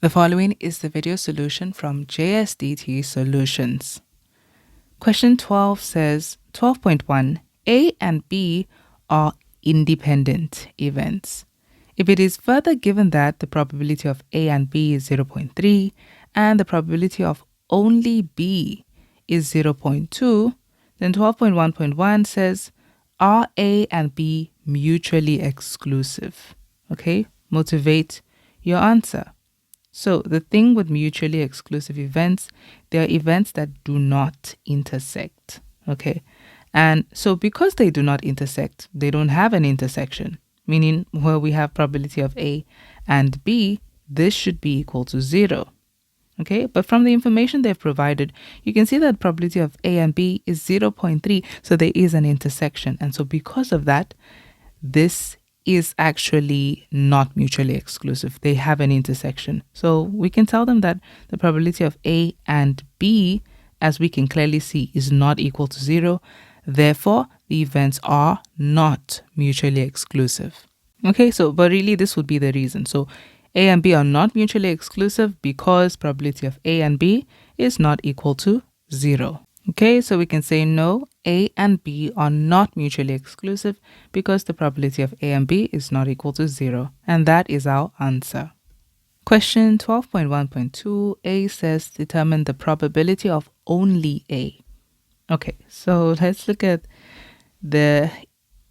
The following is the video solution from JSDT Solutions. Question 12 says 12.1 A and B are independent events. If it is further given that the probability of A and B is 0.3 and the probability of only B is 0.2, then 12.1.1 says are A and B mutually exclusive? Okay, motivate your answer. So the thing with mutually exclusive events, they are events that do not intersect, okay? And so because they do not intersect, they don't have an intersection, meaning where we have probability of A and B, this should be equal to 0, okay? But from the information they've provided, you can see that probability of A and B is 0.3, so there is an intersection. And so because of that, this is actually not mutually exclusive. They have an intersection. So we can tell them that the probability of A and B, as we can clearly see, is not equal to 0. Therefore, the events are not mutually exclusive. Okay, so but really this would be the reason. So A and B are not mutually exclusive because probability of A and B is not equal to 0. Okay, so we can say no, A and B are not mutually exclusive because the probability of A and B is not equal to 0. And that is our answer. Question 12.1.2, A says determine the probability of only A. Okay, so let's look at the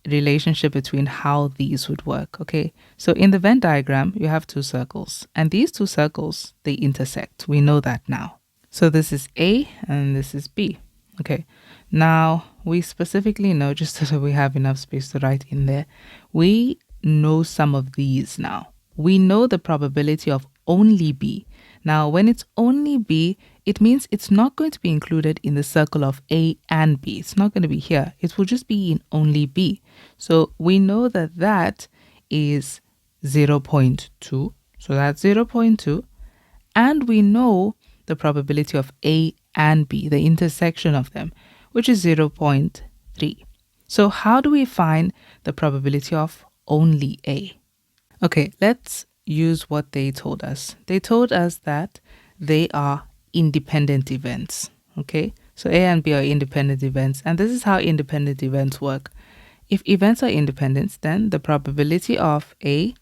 relationship between how these would work. Okay, so in the Venn diagram, you have two circles, and these two circles, they intersect. We know that now. So this is A and this is B. Okay, now we specifically know, just so that we have enough space to write in there, we know some of these now. We know the probability of only B. Now, when it's only B, it means it's not going to be included in the circle of A and B. It's not going to be here. It will just be in only B. So we know that that is 0.2. So that's 0.2. And we know the probability of A and B, the intersection of them, which is 0.3. So how do we find the probability of only A? Okay, let's use what they told us. They told us that they are independent events. Okay, so A and B are independent events, and this is how independent events work. If events are independent, then the probability of A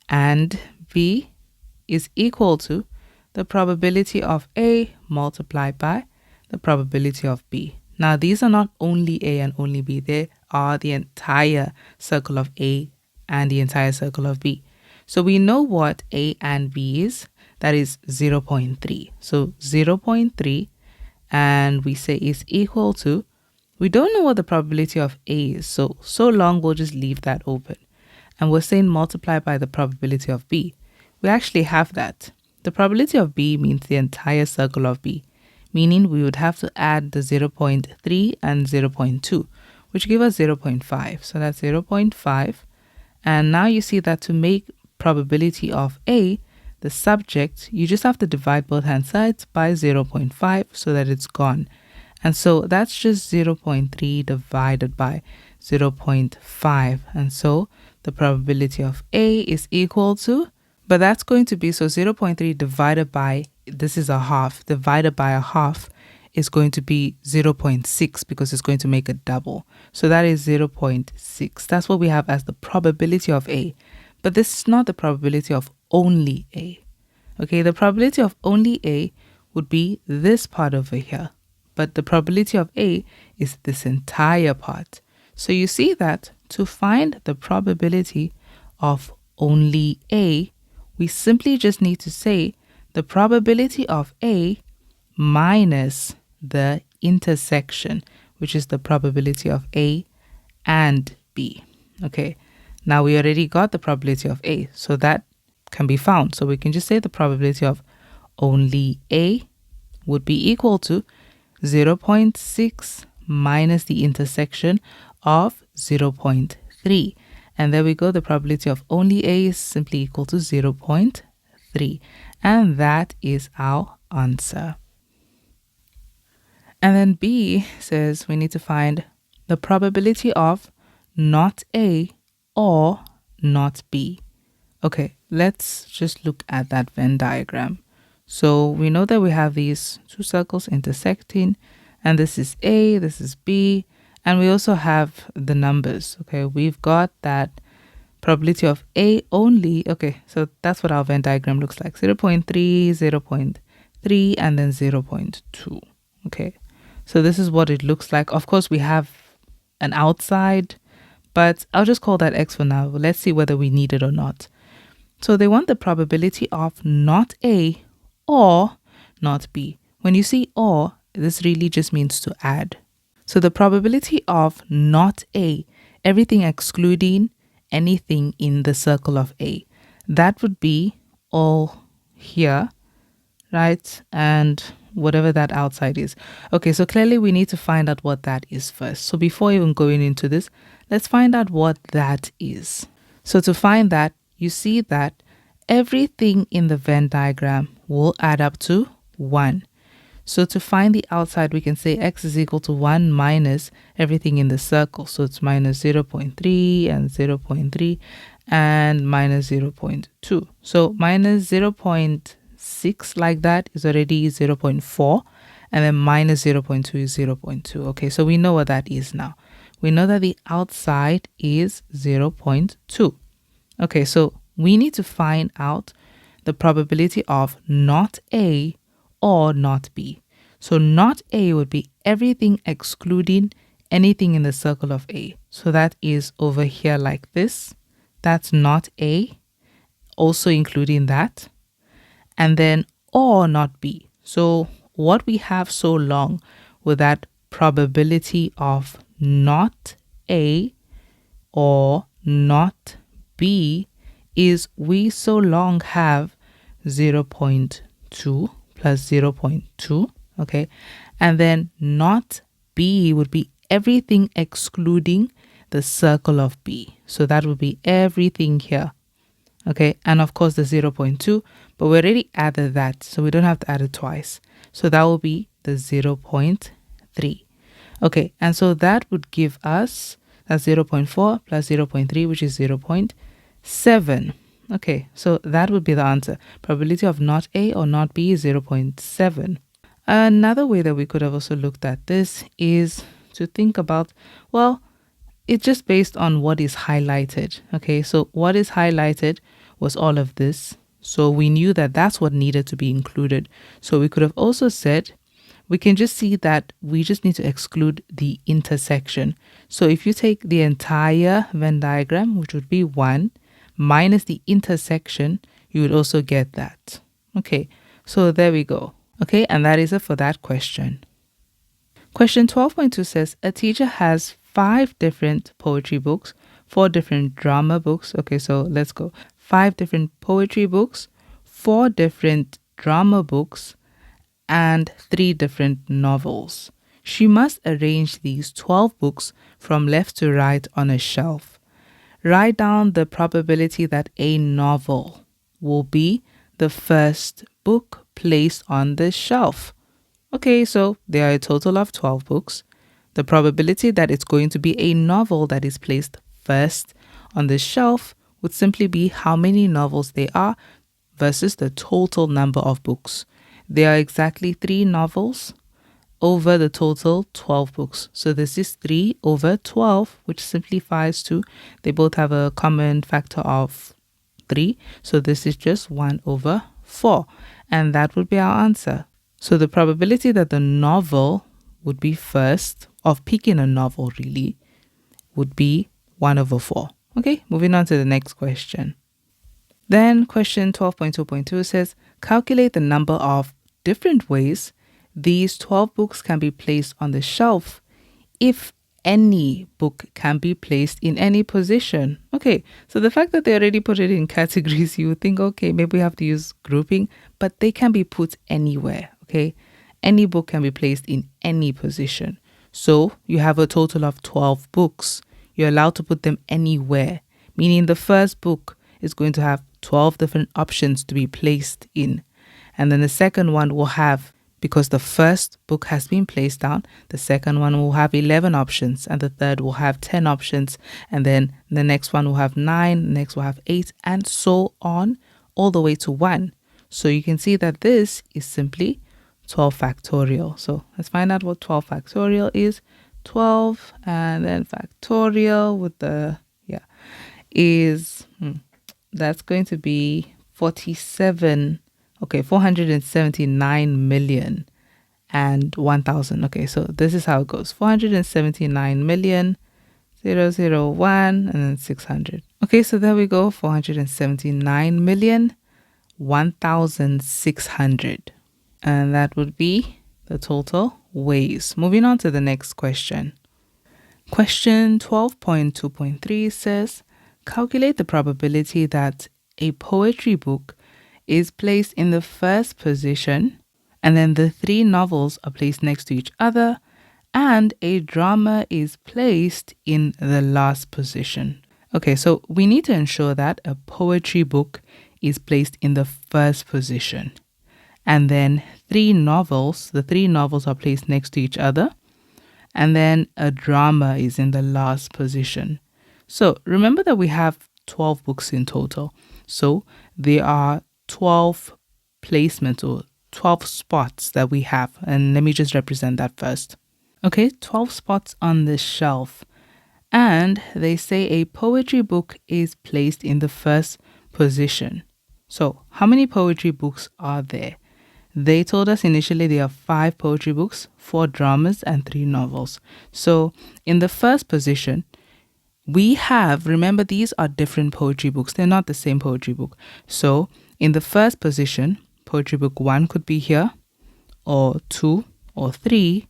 and B is equal to the probability of A multiplied by the probability of B. Now, these are not only A and only B. They are the entire circle of A and the entire circle of B. So we know what A and B is. That is 0.3. So 0.3, and we say is equal to, we don't know what the probability of A is. So long we'll just leave that open. And we're saying multiply by the probability of B. We actually have that. The probability of B means the entire circle of B, meaning we would have to add the 0.3 and 0.2, which give us 0.5. So that's 0.5. And now you see that to make probability of A, the subject, you just have to divide both hand sides by 0.5 so that it's gone. And so that's just 0.3 divided by 0.5. And so the probability of A is equal to, but that's going to be, so 0.3 divided by, this is a half, divided by a half is going to be 0.6 because it's going to make a double. So that is 0.6. That's what we have as the probability of A. But this is not the probability of only A. Okay, the probability of only A would be this part over here. But the probability of A is this entire part. So you see that to find the probability of only A, we simply just need to say the probability of A minus the intersection, which is the probability of A and B. Okay, now we already got the probability of A, so that can be found. So we can just say the probability of only A would be equal to 0.6 minus the intersection of 0.3. And there we go, the probability of only A is simply equal to 0.3. And that is our answer. And then B says we need to find the probability of not A or not B. Okay, let's just look at that Venn diagram. So we know that we have these two circles intersecting, and this is A, this is B, and we also have the numbers. Okay, we've got that probability of A only. Okay, so that's what our Venn diagram looks like. 0.3, 0.3, and then 0.2. Okay, so this is what it looks like. Of course, we have an outside, but I'll just call that X for now. Let's see whether we need it or not. So they want the probability of not A or not B. When you see or, this really just means to add. So the probability of not A, everything excluding anything in the circle of A, that would be all here, right? And whatever that outside is. Okay, so clearly we need to find out what that is first. So before even going into this, let's find out what that is. So to find that, you see that everything in the Venn diagram will add up to 1. So to find the outside, we can say x is equal to 1 minus everything in the circle. So it's minus 0.3 and 0.3 and minus 0.2. So minus 0.6 like that is already 0.4, and then minus 0.2 is 0.2. Okay, so we know what that is now. We know that the outside is 0.2. Okay, so we need to find out the probability of not A or not B. So not A would be everything excluding anything in the circle of A. So that is over here like this. That's not A, also including that. And then or not B. So what we have so long with that probability of not A or not B is we so long have 0.2 plus 0.2, okay? And then not B would be everything excluding the circle of B. So that would be everything here, okay? And of course the 0.2, but we already added that, so we don't have to add it twice. So that will be the 0.3. Okay, and so that would give us that's 0.4 plus 0.3, which is 0.7. Okay, so that would be the answer. Probability of not A or not B is 0.7. Another way that we could have also looked at this is to think about, well, it's just based on what is highlighted. Okay, so what is highlighted was all of this. So we knew that that's what needed to be included. So we could have also said, we can just see that we just need to exclude the intersection. So if you take the entire Venn diagram, which would be 1, minus the intersection, you would also get that. Okay, so there we go. Okay, and that is it for that question. Question 12.2 says, a teacher has 5 different poetry books, 4 different drama books. Okay, so let's go. 5 different poetry books, 4 different drama books, and 3 different novels. She must arrange these 12 books from left to right on a shelf. Write down the probability that a novel will be the first book placed on the shelf. Okay, so there are a total of 12 books. The probability that it's going to be a novel that is placed first on the shelf would simply be how many novels there are versus the total number of books. There are exactly 3 novels over the total 12 books. So this is 3 over 12, which simplifies to, they both have a common factor of 3. So this is just 1 over 4. And that would be our answer. So the probability that the novel would be first, of picking a novel really, would be 1 over 4. Okay, moving on to the next question. Then question 12.2.2 says, calculate the number of different ways these 12 books can be placed on the shelf if any book can be placed in any position. Okay, so the fact that they already put it in categories, you would think, okay, maybe we have to use grouping, but they can be put anywhere, okay? Any book can be placed in any position. So you have a total of 12 books. You're allowed to put them anywhere, meaning the first book is going to have 12 different options to be placed in. And then the second one will have because the first book has been placed down, the second one will have 11 options, and the third will have 10 options, and then the next one will have 9, the next will have 8, and so on, all the way to 1. So you can see that this is simply 12 factorial. So let's find out what 12 factorial is. 12 and then factorial with the, is, that's going to be 479 million and 1,000. Okay, so this is how it goes. 479 million, 001, and then 600. Okay, so there we go. 479 million, 1,600. And that would be the total ways. Moving on to the next question. Question 12.2.3 says, calculate the probability that a poetry book is placed in the first position, and then the 3 novels are placed next to each other, and a drama is placed in the last position. Okay, so we need to ensure that a poetry book is placed in the first position, and then 3 novels, the 3 novels are placed next to each other, and then a drama is in the last position. So remember that we have 12 books in total. So there are 12 placements or 12 spots that we have. And let me just represent that first. Okay, 12 spots on the shelf. And they say a poetry book is placed in the first position. So how many poetry books are there? They told us initially there are 5 poetry books, 4 dramas, and 3 novels. So in the first position, we have, remember, these are different poetry books. They're not the same poetry book. So in the first position, poetry book 1 could be here, or 2, or 3,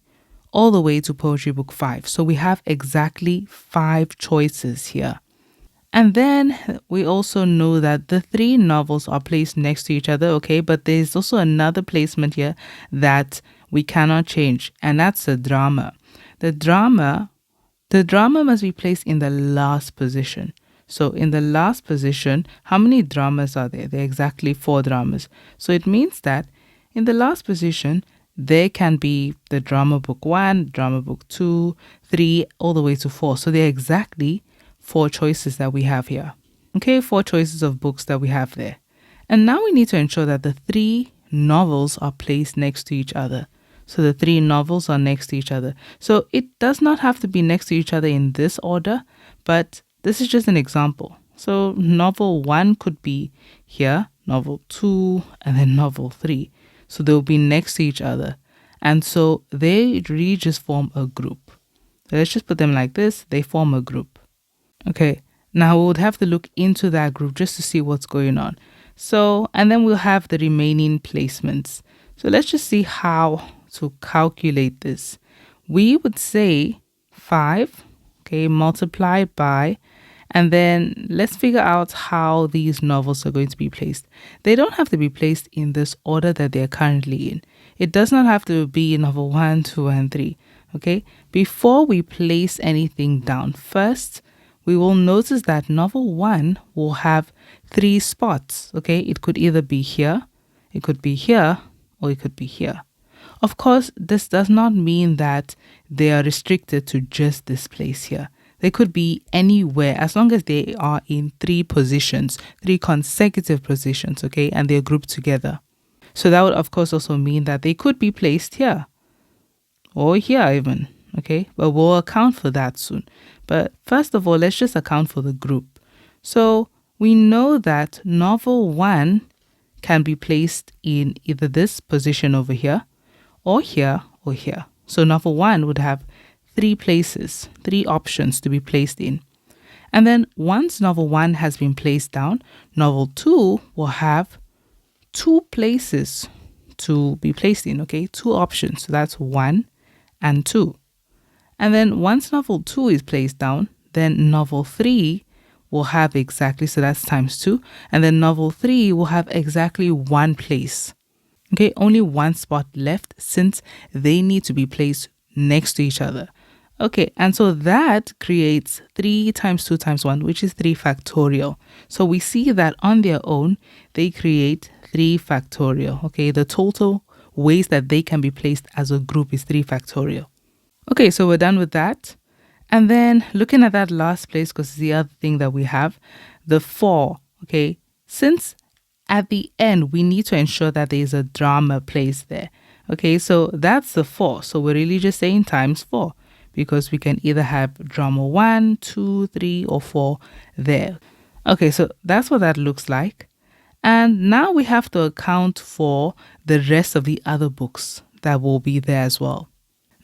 all the way to poetry book 5. So we have exactly 5 choices here. And then we also know that the 3 novels are placed next to each other, okay? But there's also another placement here that we cannot change, and that's a drama. The drama must be placed in the last position. So in the last position, how many dramas are there? There are exactly 4 dramas. So it means that in the last position, there can be the drama book 1, drama book 2, 3, all the way to 4. So there are exactly 4 choices that we have here. Okay, 4 choices of books that we have there. And now we need to ensure that the 3 novels are placed next to each other. So the 3 novels are next to each other. So it does not have to be next to each other in this order, but this is just an example. So novel 1 could be here, novel 2, and then novel 3. So they'll be next to each other. And so they really just form a group. So let's just put them like this. They form a group. Okay, now we would have to look into that group just to see what's going on. So, and then we'll have the remaining placements. So let's just see how to calculate this. We would say 5, okay, multiplied by, and then let's figure out how these novels are going to be placed. They don't have to be placed in this order that they're currently in. It does not have to be novel 1, 2, and 3, okay? Before we place anything down, first, we will notice that novel 1 will have 3 spots, okay? It could either be here, it could be here, or it could be here. Of course, this does not mean that they are restricted to just this place here. They could be anywhere as long as they are in 3 positions, 3 consecutive positions, okay? And they're grouped together. So that would, of course, also mean that they could be placed here or here even, okay? But we'll account for that soon. But first of all, let's just account for the group. So we know that novel 1 can be placed in either this position over here, or here, or here. So novel 1 would have 3 places, 3 options to be placed in. And then once novel 1 has been placed down, novel 2 will have 2 places to be placed in, okay? 2 options. So that's 1 and 2. And then once novel 2 is placed down, then novel 3 will have exactly, so that's times 2. And then novel 3 will have exactly 1 place. Okay, only 1 spot left since they need to be placed next to each other. Okay, and so that creates 3 times 2 times 1, which is 3 factorial. So we see that on their own, they create 3 factorial. Okay, the total ways that they can be placed as a group is 3 factorial. Okay, so we're done with that. And then looking at that last place, because it's the other thing that we have, the 4, okay? Since at the end, we need to ensure that there is a drama placed there. Okay, so that's the 4. So we're really just saying times 4 because we can either have drama 1, 2, 3, or 4 there. Okay, so that's what that looks like. And now we have to account for the rest of the other books that will be there as well.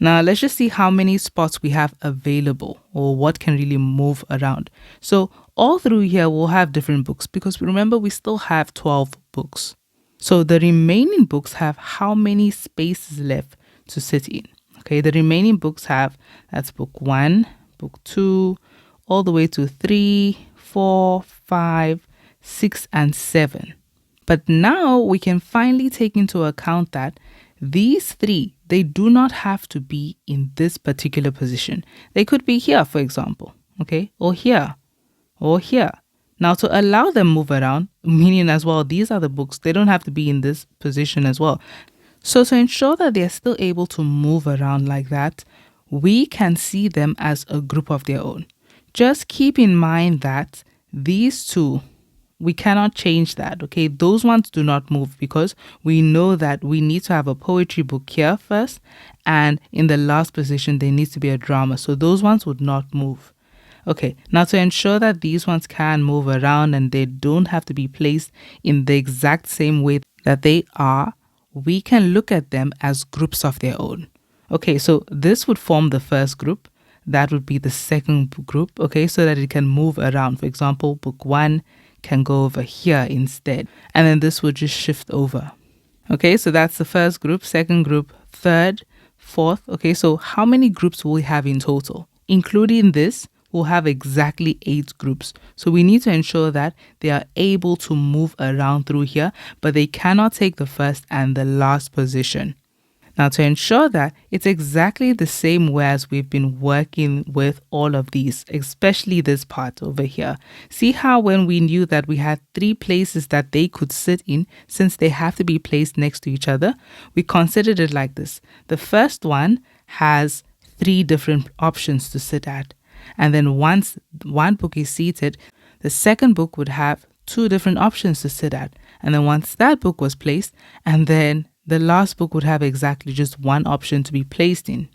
Now, let's just see how many spots we have available or what can really move around. So all through here, we'll have different books because remember, we still have 12 books. So the remaining books have how many spaces left to sit in. Okay, the remaining books have, that's book 1, book 2, all the way to 3, 4, 5, 6, and 7. But now we can finally take into account that these 3, they do not have to be in this particular position. They could be here, for example, okay, or here, or here. Now, to allow them move around, meaning as well, these are the books, they don't have to be in this position as well. So to ensure that they're still able to move around like that, we can see them as a group of their own. Just keep in mind that these 2, we cannot change that, okay? Those ones do not move because we know that we need to have a poetry book here first, and in the last position, there needs to be a drama. So those ones would not move. Okay, now to ensure that these ones can move around and they don't have to be placed in the exact same way that they are, we can look at them as groups of their own. Okay, so this would form the first group. That would be the second group, okay, so that it can move around. For example, book 1 can go over here instead. And then this would just shift over. Okay, so that's the first group, second group, third, fourth. Okay, so how many groups will we have in total? Including this, we'll have exactly 8 groups. So we need to ensure that they are able to move around through here, but they cannot take the first and the last position. Now, to ensure that it's exactly the same way as we've been working with all of these, especially this part over here. See how when we knew that we had 3 places that they could sit in, since they have to be placed next to each other, we considered it like this. The first one has 3 different options to sit at. And then once one book is seated, the second book would have 2 different options to sit at. And then once that book was placed, and then the last book would have exactly just 1 option to be placed in.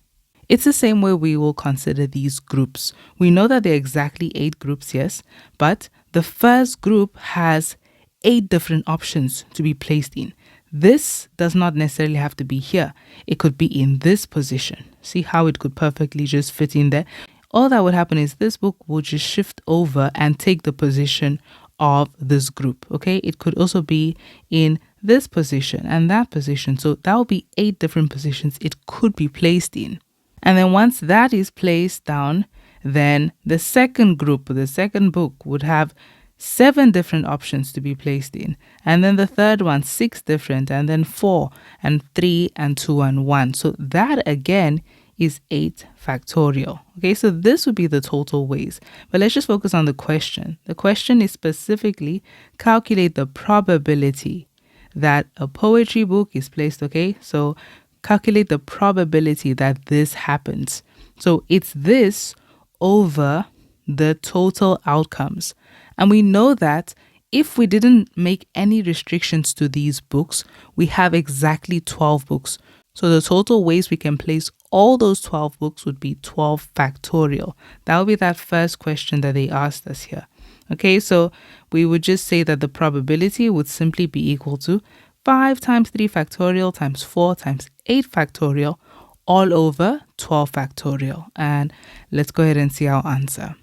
It's the same way we will consider these groups. We know that there are exactly 8 groups, yes, but the first group has 8 different options to be placed in. This does not necessarily have to be here. It could be in this position. See how it could perfectly just fit in there? All that would happen is this book will just shift over and take the position of this group, okay? It could also be in this position and that position. So that will be 8 different positions it could be placed in. And then once that is placed down, then the second group, the second book would have 7 different options to be placed in. And then the third one, 6 different, and then 4 and 3 and 2 and 1. So that again is 8 factorial. Okay, so this would be the total ways. But let's just focus on the question. The question is specifically calculate the probability that a poetry book is placed, okay? So calculate the probability that this happens. So it's this over the total outcomes. And we know that if we didn't make any restrictions to these books, we have exactly 12 books. So the total ways we can place all those 12 books would be 12 factorial. That would be that first question that they asked us here. Okay, so we would just say that the probability would simply be equal to 5 times 3 factorial times 4 times 8 factorial all over 12 factorial. And let's go ahead and see our answer.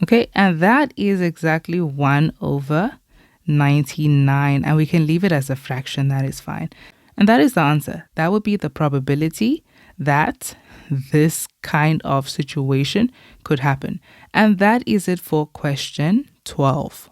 Okay, and that is exactly 1 over 99. And we can leave it as a fraction, that is fine. And that is the answer. That would be the probability that this kind of situation could happen. And that is it for question 12.